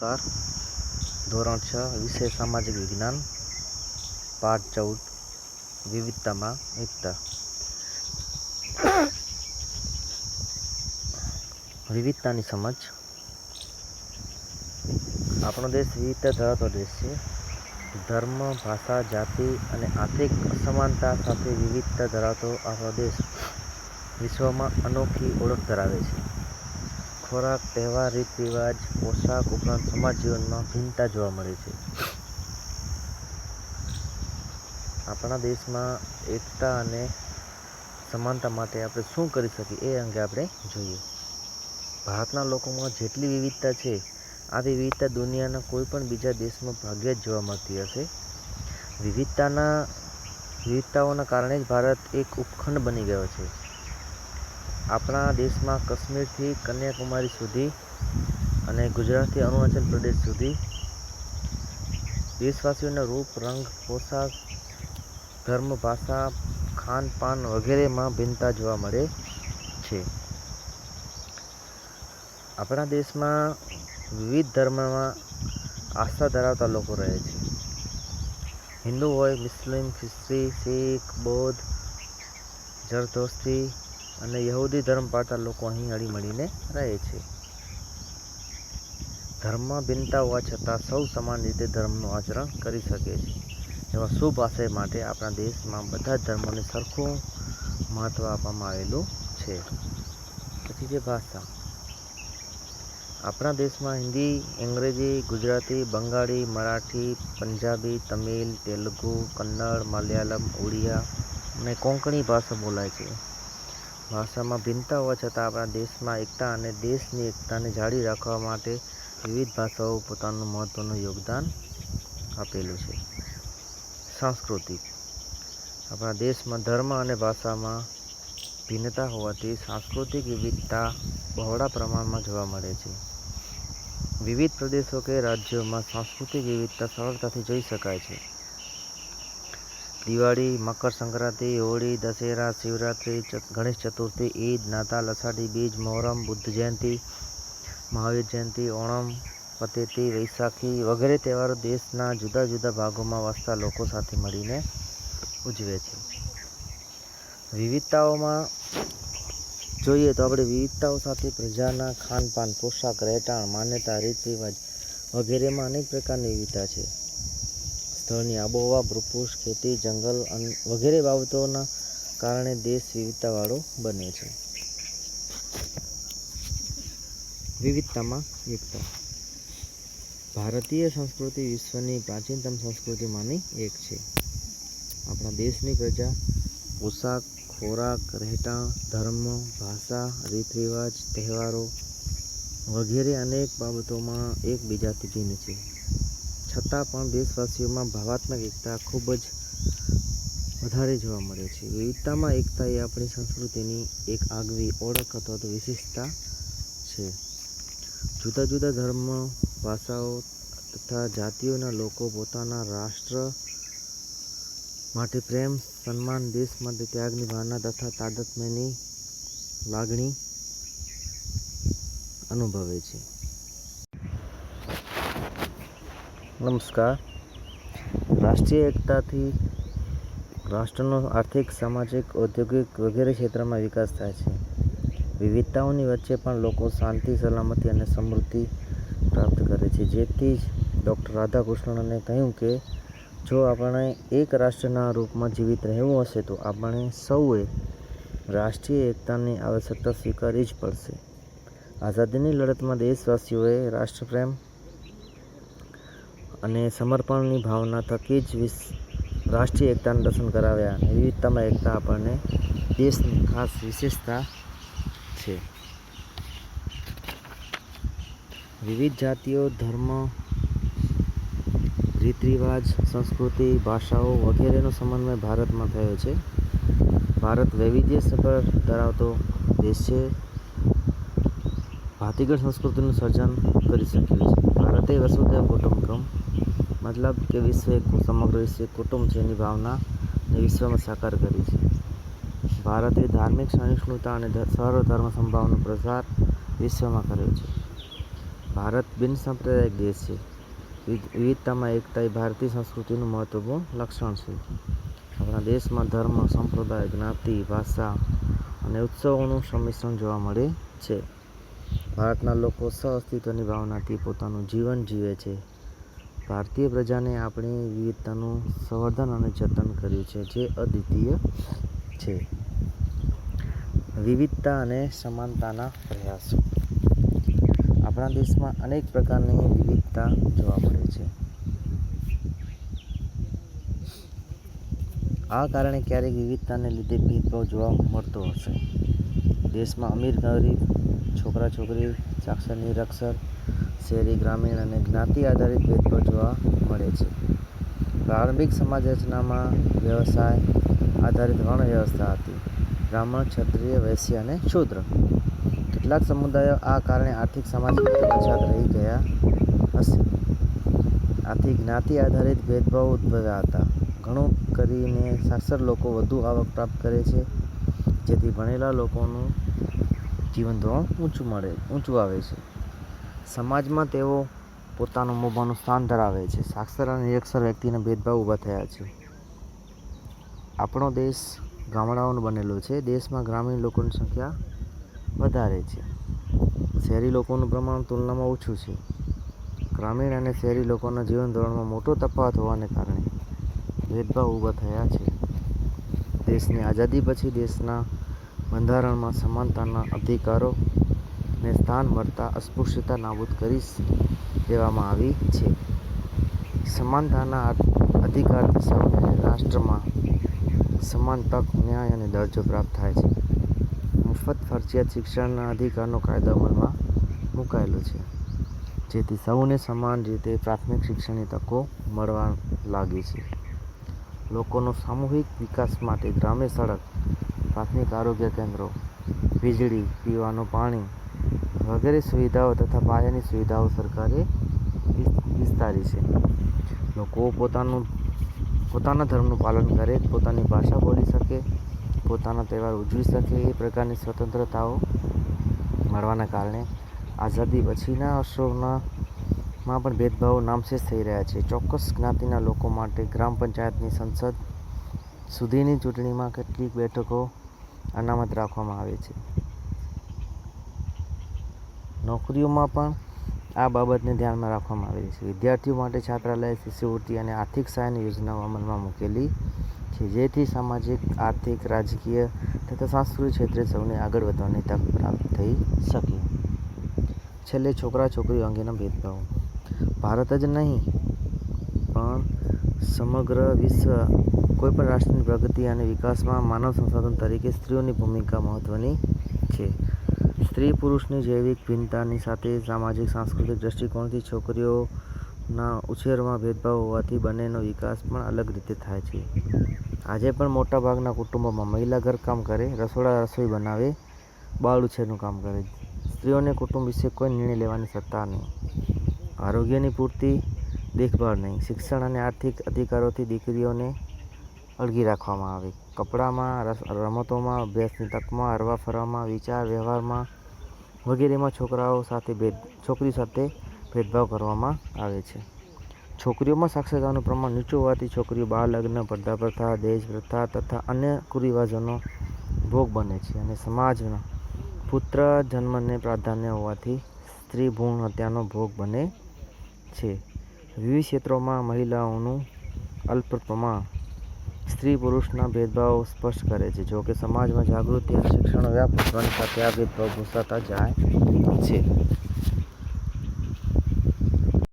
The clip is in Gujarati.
नमस्कार। ધોરણ 6 વિષય સામાજિક વિજ્ઞાન પાઠ 14 વિવિધતામાં એકતા। વિવિધતાની સમજ। આપણો દેશ વિવિધતા ધરાવતો દેશ છે। ધર્મ, ભાષા, જાતિ અને આર્થિક અસમાનતા સાથે વિવિધતા ધરાવતો આપણો દેશ વિશ્વમાં અનોખી ઓળખ ધરાવે છે। ખોરાક, તહેવાર, રીત રિવાજ, પોશાક ઉપરાંત સમાજ જીવનમાં ભિન્નતા જોવા મળે છે। આપણા દેશમાં એકતા અને સમાનતા માટે આપણે શું કરી શકીએ એ અંગે આપણે જોઈએ। ભારતના લોકોમાં જેટલી વિવિધતા છે, આ વિવિધતા દુનિયાના કોઈ પણ બીજા દેશમાં ભાગ્યે જ જોવા મળતી હશે। વિવિધતાઓના કારણે જ ભારત એક ઉપખંડ બની ગયો છે। આપણા દેશમાં કાશ્મીરથી કન્યાકુમારી સુધી અને ગુજરાતથી અરુણાચલ પ્રદેશ સુધી દેશવાસીઓના રૂપ, રંગ, પોશાક, ધર્મ, ભાષા, ખાનપાન વગેરેમાં ભિન્નતા જોવા મળે છે। આપણા દેશમાં વિવિધ ધર્મમાં આસ્થા ધરાવતા લોકો રહે છે। હિન્દુ હોય, મુસ્લિમ, ખ્રિસ્તી, શીખ, બૌદ્ધ, ઝરથુસ્ત્રી અને યહૂદી ધર્મ પાળતા લોકો અહીં હળીમળીને રહે છે। ધર્મમાં ભિન્નતા હોવા છતાં સૌ સમાન રીતે ધર્મનું આચરણ કરી શકે છે। એવા શુભ આશય માટે આપણા દેશમાં બધા જ ધર્મોને સરખું મહત્ત્વ આપવામાં આવેલું છે। પછી છે ભાષા। આપણા દેશમાં હિન્દી, અંગ્રેજી, ગુજરાતી, બંગાળી, મરાઠી, પંજાબી, તમિલ, તેલુગુ, કન્નડ, મલયાલમ, ઉડિયા અને કોંકણી ભાષા બોલાય છે। ભાષામાં ભિન્નતા હોવા છતાં આપણા દેશમાં એકતા અને દેશની એકતાને જાળવી રાખવા માટે વિવિધ ભાષાઓ પોતાનું મહત્ત્વનું યોગદાન આપેલું છે। સાંસ્કૃતિક। આપણા દેશમાં ધર્મ અને ભાષામાં ભિન્નતા હોવાથી સાંસ્કૃતિક વિવિધતા બહોળા પ્રમાણમાં જોવા મળે છે। વિવિધ પ્રદેશો કે રાજ્યોમાં સાંસ્કૃતિક વિવિધતા સરળતાથી જોઈ શકાય છે। દિવાળી, મકર સંક્રાંતિ, હોળી, દશેરા, શિવરાત્રિ, ગણેશ ચતુર્થી, ઈદ, નાતાલ, અષાઢી બીજ, મોહરમ, બુદ્ધ જયંતિ, મહાવીર જયંતિ, ઓણમ, પતેતી, વૈશાખી વગેરે તહેવારો દેશના જુદા જુદા ભાગોમાં વસતા લોકો સાથે મળીને ઉજવે છે। વિવિધતાઓમાં જોઈએ તો આપણે વિવિધતાઓ સાથે પ્રજાના ખાનપાન, પોશાક, રહેઠાણ, માન્યતા, રીત રિવાજ વગેરેમાં અનેક પ્રકારની વિવિધતા છે। સ્થળની આબોહવા, ભૂપૃષ્ઠ, ખેતી, જંગલ વગેરે બાબતોના કારણે દેશ વિવિધતાવાળો બને છે। વિવિધતામાં એકતા। ભારતીય સંસ્કૃતિ વિશ્વની પ્રાચીનતમ સંસ્કૃતિમાંની એક છે। આપણા દેશની પ્રજા પોશાક, ખોરાક, રહેઠાણ, ધર્મ, ભાષા, રીત રિવાજ, તહેવારો વગેરે અનેક બાબતોમાં એકબીજાથી ભિન્ન છે। છતાં પણ દેશવાસીઓમાં ભાવાત્મક એકતા ખૂબ જ વધારે જોવા મળે છે। વિવિધતામાં એકતા એ આપણી સંસ્કૃતિની એક આગવી ઓળખ અથવા તો વિશેષતા છે। જુદા જુદા ધર્મ, ભાષાઓ તથા જાતિઓના લોકો પોતાના રાષ્ટ્ર માટે પ્રેમ, સન્માન, દેશ માટે ત્યાગની ભાવના તથા તાદાત્મ્યની લાગણી અનુભવે છે। નમસ્કાર। રાષ્ટ્રીય એકતાથી રાષ્ટ્રનો આર્થિક, સામાજિક, ઔદ્યોગિક વગેરે ક્ષેત્રમાં વિકાસ થાય છે। વિવિધતાઓની વચ્ચે પણ લોકો શાંતિ, સલામતી અને સમૃદ્ધિ પ્રાપ્ત કરે છે। જેથી જ ડૉક્ટર રાધાકૃષ્ણને કહ્યું કે જો આપણે એક રાષ્ટ્રના રૂપમાં જીવિત રહેવું હશે તો આપણે સૌએ રાષ્ટ્રીય એકતાની આવશ્યકતા સ્વીકારવી જ પડશે। આઝાદીની લડતમાં દેશવાસીઓએ રાષ્ટ્રપ્રેમ અને સમર્પણની ભાવના થકી જ રાષ્ટ્રીય એકતાના દર્શન કરાવ્યા અને વિવિધતામાં એકતા આપણને દેશની ખાસ વિશેષતા છે। વિવિધ જાતિઓ, ધર્મ, રીત રિવાજ, સંસ્કૃતિ, ભાષાઓ વગેરેનો સમન્વય ભારતમાં થયો છે। ભારત વૈવિધ્યસભર ધરાવતો દેશ છે। ભાતીગળ સંસ્કૃતિનું સર્જન કરી શક્યું છે। ભારતે વસુધૈવ કુટુંબકમ મતલબ કે સમગ્ર વિશ્વ એક કુટુંબ છે એની ભાવનાને વિશ્વમાં સાકાર કરી છે। ભારતે ધાર્મિક સહિષ્ણુતા અને સર્વધર્મ સંભાવનો પ્રસાર વિશ્વમાં કર્યો છે। ભારત બિન સાંપ્રદાયિક દેશ છે. વિવિધતામાં એકતા એ ભારતીય સંસ્કૃતિનું મહત્વપૂર્ણ લક્ષણ છે. આપણા દેશમાં ધર્મ, સંપ્રદાય, જ્ઞાતિ, ભાષા અને ઉત્સવોનું સંમિશ્રણ જોવા મળે છે. ભારતના લોકો સહ-અસ્તિત્વની ભાવનાથી પોતાનું જીવન જીવે છે. ભારતીય પ્રજાને આપણી વિવિધતાનું સંવર્ધન અને જતન કર્યું છે, જે અદ્વિતીય છે. વિવિધતા અને સમાનતાના પ્રયાસો. આપણા દેશમાં અનેક પ્રકારની વિવિધતા જોવા મળે છે. આ કારણે ક્યારેક વિવિધતાને લીધે ભેદભાવ જોવા મળતો હશે. દેશમાં અમીર-ગરીબ, છોકરા-છોકરી, સાક્ષર-નિરક્ષર, શહેરી-ગ્રામીણ અને જ્ઞાતિ આધારિત ભેદભાવ જોવા મળે છે. પ્રારંભિક સમાજ રચનામાં વ્યવસાય આધારિત વર્ણ વ્યવસ્થા હતી. બ્રાહ્મણ, ક્ષત્રિય, વૈશ્ય અને શૂદ્ર. કેટલાક સમુદાયો આ કારણે આર્થિક સામાજિક રીતે પછાત રહી ગયા હશે. આથી જ્ઞાતિ આધારિત ભેદભાવ ઉદ્ભવ્યા હતા. ઘણું કરીને સાક્ષર લોકો વધુ આવક પ્રાપ્ત કરે છે, જેથી ભણેલા લોકોનું જીવન ધોરણ ઊંચું આવે છે. સમાજમાં તેઓ પોતાનું મોભાનું સ્થાન ધરાવે છે. સાક્ષર અને નિરક્ષર વ્યક્તિના ભેદભાવ ઊભા થયા છે. આપણો દેશ ગામડાઓનો બનેલો છે. દેશમાં ગ્રામીણ લોકોની સંખ્યા વધારે છે. શહેરી લોકોનું પ્રમાણ તુલનામાં ઓછું છે. ગ્રામીણ અને શહેરી લોકોના જીવન ધોરણમાં મોટો તફાવત હોવાને કારણે ભેદભાવ ઊભા થયા છે. દેશની આઝાદી પછી દેશના બંધારણમાં સમાનતાના અધિકારોને સ્થાન મળતા અસ્પૃશ્યતા નાબૂદ કરી દેવામાં આવી છે. સમાનતાના અધિકારથી સૌને રાષ્ટ્રમાં સમાન તક, ન્યાય અને દરજ્જો પ્રાપ્ત થાય છે. મફત ફરજિયાત શિક્ષણના અધિકારનો કાયદો અમલમાં મુકાયેલો છે, જેથી સૌને સમાન રીતે પ્રાથમિક શિક્ષણની તકો મળવા લાગી છે. લોકોનો સામૂહિક વિકાસ માટે ગ્રામ્ય સડક, પ્રાથમિક આરોગ્ય કેન્દ્રો, વીજળી, પીવાનું પાણી વગેરે સુવિધાઓ તથા પાયાની સુવિધાઓ સરકારે વિસ્તારી છે. લોકો પોતાના ધર્મનું પાલન કરે, પોતાની ભાષા બોલી શકે, પોતાના તહેવાર ઉજવી શકે એ પ્રકારની સ્વતંત્રતાઓ મળવાના કારણે આઝાદી પછીના વર્ષોમાં પણ ભેદભાવો નામશેષ થઈ રહ્યા છે. ચોક્કસ જ્ઞાતિના લોકો માટે ગ્રામ પંચાયતની સંસદ સુધીની ચૂંટણીમાં કેટલીક બેઠકો અનામત રાખવામાં આવે છે. નોકરીઓમાં પણ આ બાબતને ધ્યાનમાં રાખવામાં આવેલી છે. વિદ્યાર્થીઓ માટે છાત્રાલય, શિષ્યવૃત્તિ અને આર્થિક સહાયની યોજનાઓ અમલમાં મૂકેલી છે, જેથી સામાજિક, આર્થિક, રાજકીય તથા સાંસ્કૃતિક ક્ષેત્રે સૌને આગળ વધવાની તક પ્રાપ્ત થઈ શકે. છેલ્લે છોકરા-છોકરીઓ અંગેના ભેદભાવો. ભારત જ નહીં પણ સમગ્ર વિશ્વ કોઈપણ રાષ્ટ્રની પ્રગતિ અને વિકાસમાં માનવ સંસાધન તરીકે સ્ત્રીઓની ભૂમિકા મહત્વની છે. સ્ત્રી-પુરુષની જૈવિક ભિન્નતાની સાથે સામાજિક સાંસ્કૃતિક દૃષ્ટિકોણથી છોકરીઓના ઉછેરમાં ભેદભાવ હોવાથી બંનેનો વિકાસ પણ અલગ રીતે થાય છે. આજે પણ મોટાભાગના કુટુંબોમાં મહિલા ઘરકામ કરે, રસોઈ બનાવે, બાળ ઉછેરનું કામ કરે. સ્ત્રીઓને કુટુંબ વિશે કોઈ નિર્ણય લેવાની સત્તા નહીં. આરોગ્યની પૂરતી દેખભાળ નહીં. શિક્ષણ અને આર્થિક અધિકારોથી દીકરીઓને અળગી રાખવામાં આવે. કપડામાં, રમતોમાં, અભ્યાસની તકમાં, હરવા-ફરવામાં, વિચાર વ્યવહારમાં વગેરેમાં છોકરીઓ સાથે ભેદભાવ કરવામાં આવે છે. છોકરીઓમાં સાક્ષરતાનું પ્રમાણ નીચું હોવાથી છોકરીઓ બાળલગ્ન, પડદા પ્રથા, દહેજ પ્રથા તથા અન્ય કુરિવાજોનો ભોગ બને છે. અને સમાજમાં પુત્ર જન્મને પ્રાધાન્ય હોવાથી સ્ત્રી ભ્રૂણ હત્યાનો ભોગ બને છે. વિવિધ ક્ષેત્રોમાં મહિલાઓનું અલ્પ પ્રમાણ સ્ત્રી-પુરુષના ભેદભાવ સ્પષ્ટ કરે છે. જો કે સમાજમાં જાગૃતિ અને શિક્ષણનો વ્યાપ વધવાની સાથે આ ભેદભાવ ભૂંસાતા જાય છે.